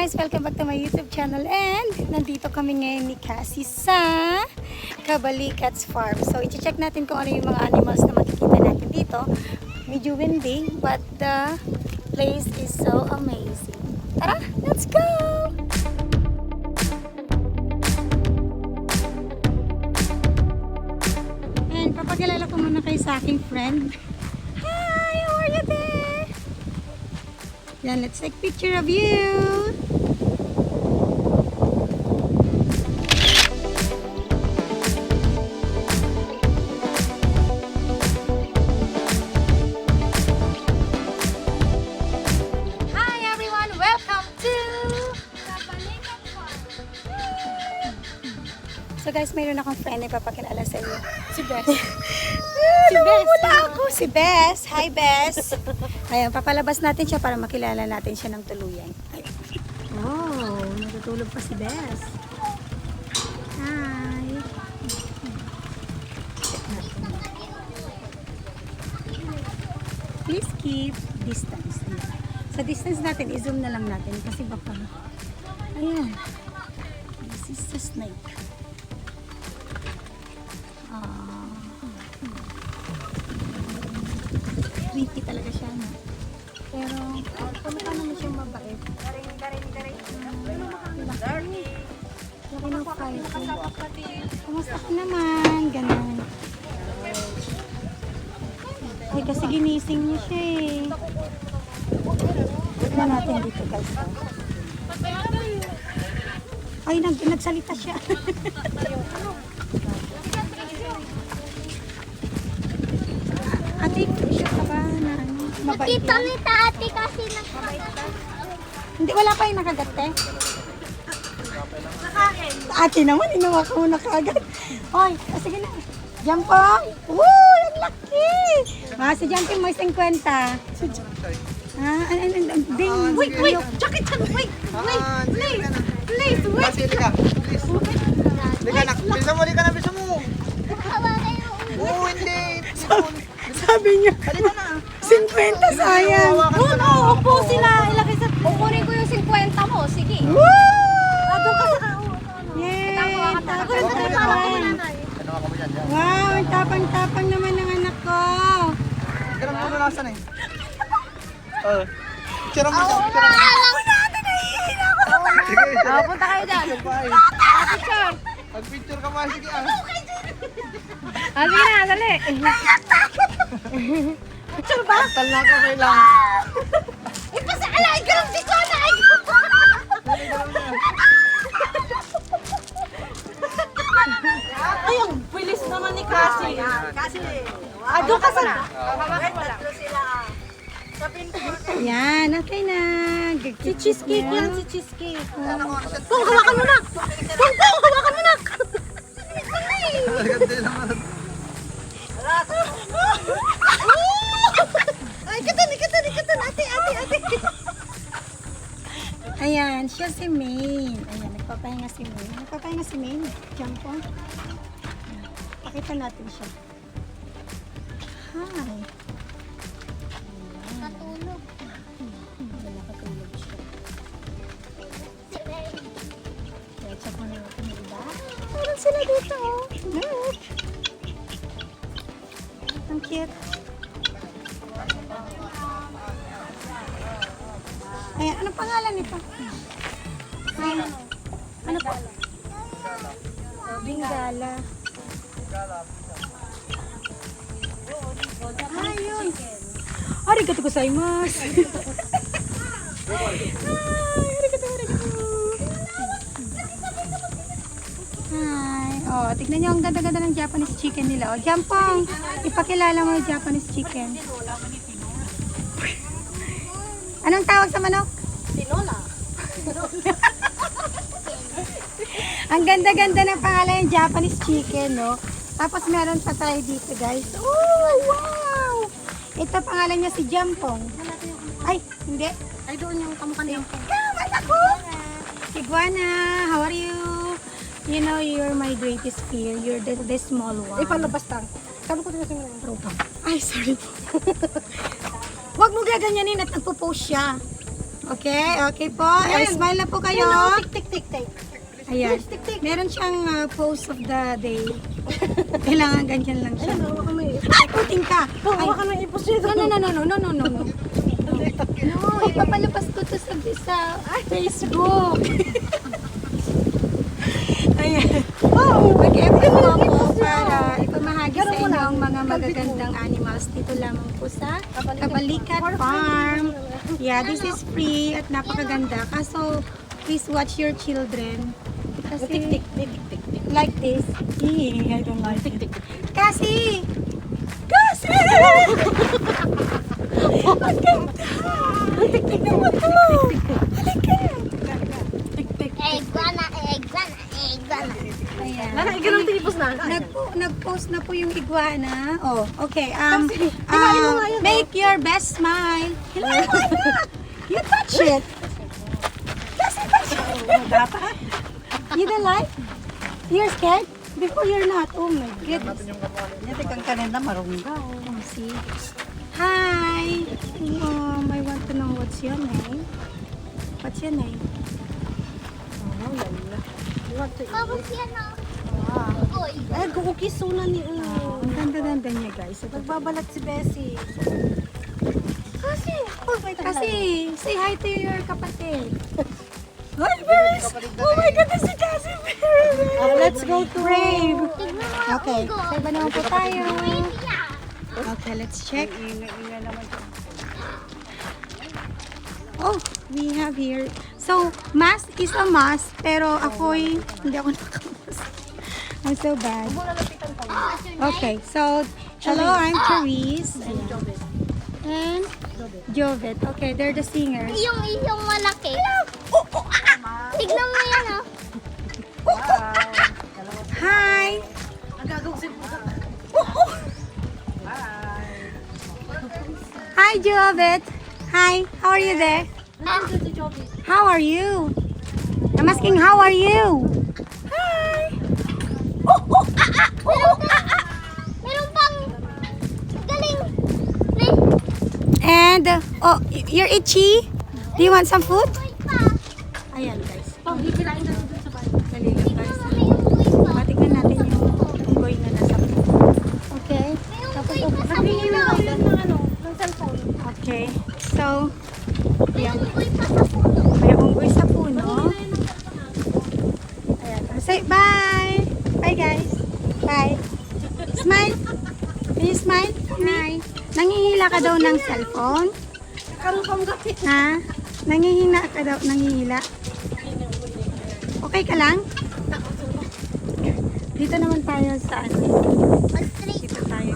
guys! Welcome back to my YouTube channel and nandito kami ngayon ni Cassie sa Kabalikat's farm. So, i-check natin kung ano yung mga animals na makikita natin dito. Medyo windy but the place is so amazing. Tara! Let's go! And papakilala ko muna kayo sa aking friend. Hi! How are you there? Yan, let's take picture of you. Hi everyone, welcome to Kabalikat. So guys, mayroon akong friend na ipapakilala sa inyo. Si Bess. Si Bess. Hi Bess. Ayan, papalabas natin siya para makilala natin siya ng tuluyan. Ayan. Oh, natutulog pa si Bess. Hi. Please keep distance. Ayan. Sa distance natin, i-zoom na lang natin kasi baka, ayan. This is the snake. Creepy talaga siya, no? Pero, kumukha naman siyang mabait. Laki ng fight. Kumusta ka naman? Ganun. Ay, kasi ginising niya siya eh. Tignan natin dito guys. Ay, nagsalita siya. Ate, siya ka ba na ano? Mabait Nakita yan? ni ate kasi nagkakagat. Hindi, wala pa yung nakagat eh. Ate naman, inawa ka muna kagad. Oy, sige na. Jampong! Woo! Ang laki! Si Jampong mo 50. Ding! Wait! Jakit ka! Wait! Please! Wait! Kasi, lika. Please. Lika na. Bisa mo, lika na. Bisa mo. Oo, hindi. Sabi niya, Halika na. 50 sayang. Upo sila. Ilagay sa... Kukunin ko yung 50 mo. Sige. Woo! Doon ka sa... Yay! Tapang-tapang. Ano ako mo yan? Wow! Ang tapang-tapang naman ng anak ko. Ganun mo na nasan eh. Picture mo siya. Picture mo. Sige. Punta kayo dyan. Picture. Mag-picture ka pa. Sige ah. Sige na, dali. Picture ba? Tal na ako kailang. Alay, ganun si Sona. Ay, ang bilis naman ni Cassie. Doon ka sa... Yan, okay na. Si cheesecake yan, si cheesecake. Kung hawakan mo na! Kung hawakan mo na! Ganda naman. Ay, katan, ate. Ayan, siya si Maine. Ayan, nagpapahinga si Maine. Jampong. Pakita natin siya. Hi. Natulog. Nakatulog siya. Kaya check mo na natin yung iba. Meron sila dito, oh. Look. Ang cute. Ayan, anong pangalan nito? Ano po? Bingala. Ayun. Arigato gozaimasu. Arigato. Hi. Oh, tignan niyo ang ganda-ganda ng Japanese chicken nila. Oh, Jampong, ipakilala mo yung Japanese chicken. Anong tawag sa manok? Tinola. Ang ganda-ganda ng pangalan yung Japanese chicken, no? Tapos meron pa tayo dito, guys. Oh, wow! Ito pangalan niya si Jampong. Ay, hindi. Ay, doon yung kamukha niya. Come, anak ko! Iguana, how are you? You know, you're my greatest fear. You're the small one. Palabas lang. Sabi ko din kasi mga tropa. Ay, sorry po. Huwag mo gaganyanin at nagpo-post siya. Okay, okay po. Smile na po kayo. Tik. Ayan. Meron siyang post of the day. Kailangan ganyan lang siya. Ay, puting ka! Hawakan mo yung ipos nito. No. No, ipapalabas ko to sa Facebook. Ayan. Mag-effort po ako para ipamahagi sa inyo ang mga magagandang animals dito lamang po sa Kabalikat Farm. Yeah, this is free at napakaganda. Kaso, please watch your children. Kasi, like this. I don't like it. Kasi! Ang ganda! Tik-tik naman to! Halika! Iguana. Ayan. Nana, iganong tinipos na. Nag-post na po yung iguana. Oh, okay. Hilahin mo nga yun, Make your best smile. Hilahin mo na! You touch it! Kasi touch it! You don't like? You're scared? Before you're not. Oh my goodness. Hindi kang kanina marunga. Oh, see? Hi! I want to know what's your name. What's your name? Tapos yan o. Oy. Ay, kukukis una ni Ang ganda-ganda niya, guys. Nagbabalat si Bessie. Kasi, say hi to your kapatid. Hi, Bears! Oh my goodness, si Cassie Bears! Let's go to Brave! Tignan mo ang Okay, ugo. sa iba naman po tayo. Yeah. Okay, let's check. Inga naman siya. Oh, we have here. So, mask is a must, pero ako'y hindi ako nakamas. I'm so bad. Okay, so, hello, I'm Therese. And Jovet. Okay, they're the singers. Yung malaki. Tignan mo yan o. Hi! Ang gagawin si Hi, Jovet. Hi, how are you there? How are you? I'm asking, how are you? Hi! Meron pang galing. And, oh, you're itchy? Do you want some food? Uy pa. Ayan, guys. Bibilain na doon sa bahay. Dali lang, guys. May unggoy pa. Matignan natin yung unggoy na nasa okay? May unggoy pa sa puno. Ng cellphone. Okay. So, May ayan. unggoy pa sa puno. May unggoy sa puno. Ayan. Say bye! Bye, guys. Bye. Smile. Can you smile? Hi. Nangihila ka daw ng cellphone? Ha? Nangihina ka daw? Nangihila? Okay ka lang? Dito naman tayo sa ano. Mag-straight. Dito tayo.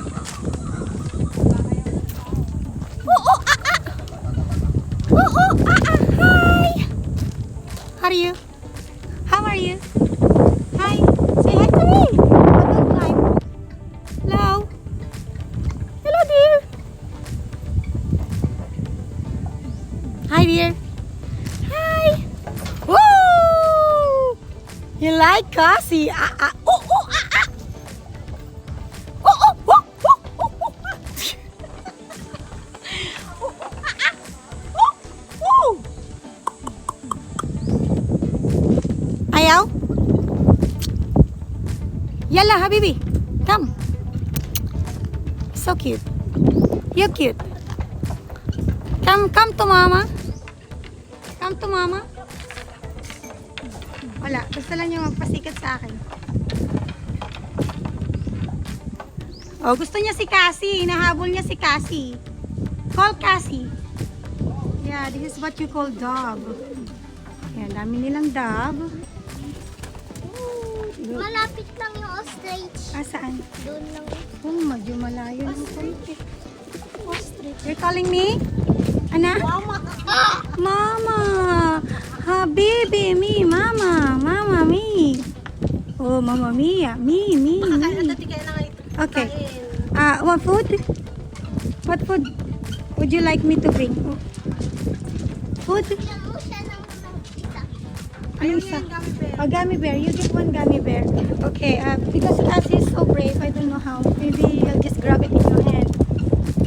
Hi! How are you? How are you? Hi! Say hi to me! Hello? Hello, dear! Hi, dear! Hi! Woo! You like Cassie? Ayaw? Yalla, habibi. Come. So cute. You're cute. Come to mama. Come to mama. Wala. Gusto lang niya magpasikat sa akin. Oh, gusto niya si Cassie. Hinahabol niya si Cassie. Call Cassie. Yeah, this is what you call dog. Ayan, dami nilang dog. Malapit lang yung ostrich. Saan? Doon lang. Oh, medyo malayo ng konti. You're calling me? Ana? Mama! Habibi, me, mama. Mama, me. Oh, mama mia. Me. Okay. What food? What food would you like me to bring? Food? Bigyan mo siya ng isa. Ano isa? A gummy bear. You get one gummy bear. Okay, because Cassie is so brave, I don't know how. Maybe I'll just grab it in your hand.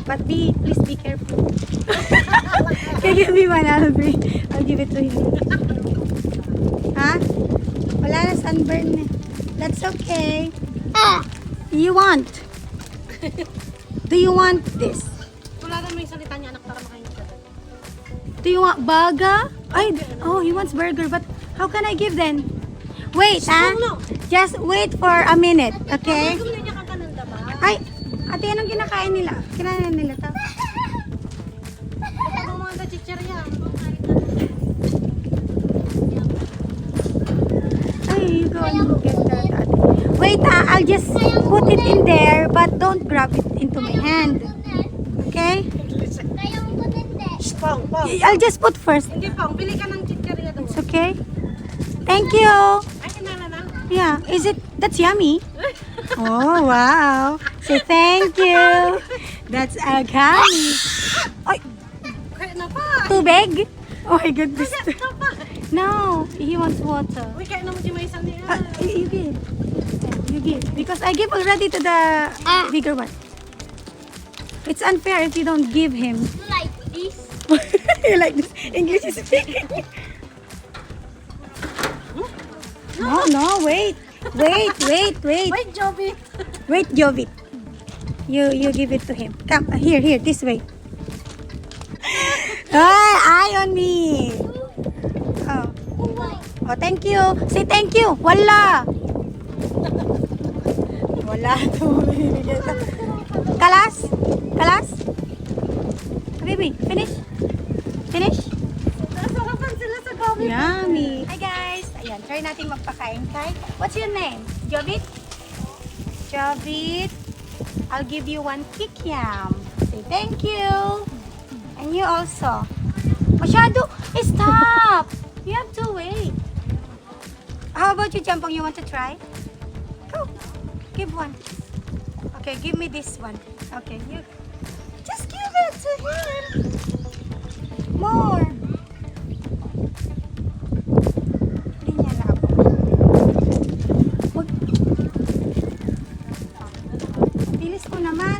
But please be careful. Can you give me one? I'll give it to him. Ha? Wala na sunburn. That's okay. You want? Do you want this? Wala na may salita niya, anak, para makain ka. Do you want burger? Oh, he wants burger, but how can I give then? Wait, just wait for a minute, okay? Gusto niya kakananda ba? Ay, ate, anong kinakain nila? Kinain nila to? Ito mga chichirya. Ay, you go and get that, ate. Wait, I'll just put it in there, but don't grab it into my hand. Okay? Pang. I'll just put first. Hindi pa, bili ka ng chichirya daw. It's okay? Thank you. Ay, kinala na. Yeah, that's yummy? Oh, wow. Say thank you. That's agami. Ay, Kaya na pa. tubig? Oh my goodness. Kaya na pa. No, he wants water. Uy, kaya naman yung may isang niya. You give. You give. Because I give already to the bigger one. It's unfair if you don't give him. Like this. You like this? English is speaking. No, wait. Wait, Joby. Wait, Jovit. You give it to him. Come, here, this way. Eye on me. Oh, thank you. Say thank you. Wala. Wala. Kalas? Baby, finish? Nasarapan sila sa gabi. Yummy. Hi guys. Ayan, try natin magpakain kay. What's your name? Jovit? Jovit. I'll give you one kikiam. Say thank you. And you also. Masyado. Stop. You have to wait. How about you, Jampong? You want to try? Go. Give one. Okay, give me this one. Okay, you. Just give it to him. More. Hindi niya na ako. Bilis ko naman.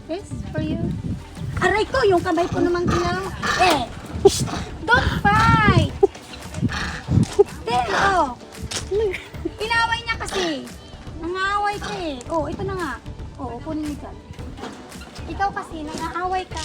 This for you. Aray ko, yung kamay ko naman kilang. Shh, don't fight. Then, oh. Inaway niya kasi. Nangaaway ka eh. Oh, ito na nga. Oh, kunin mo dyan. Ikaw kasi, nangaaway ka.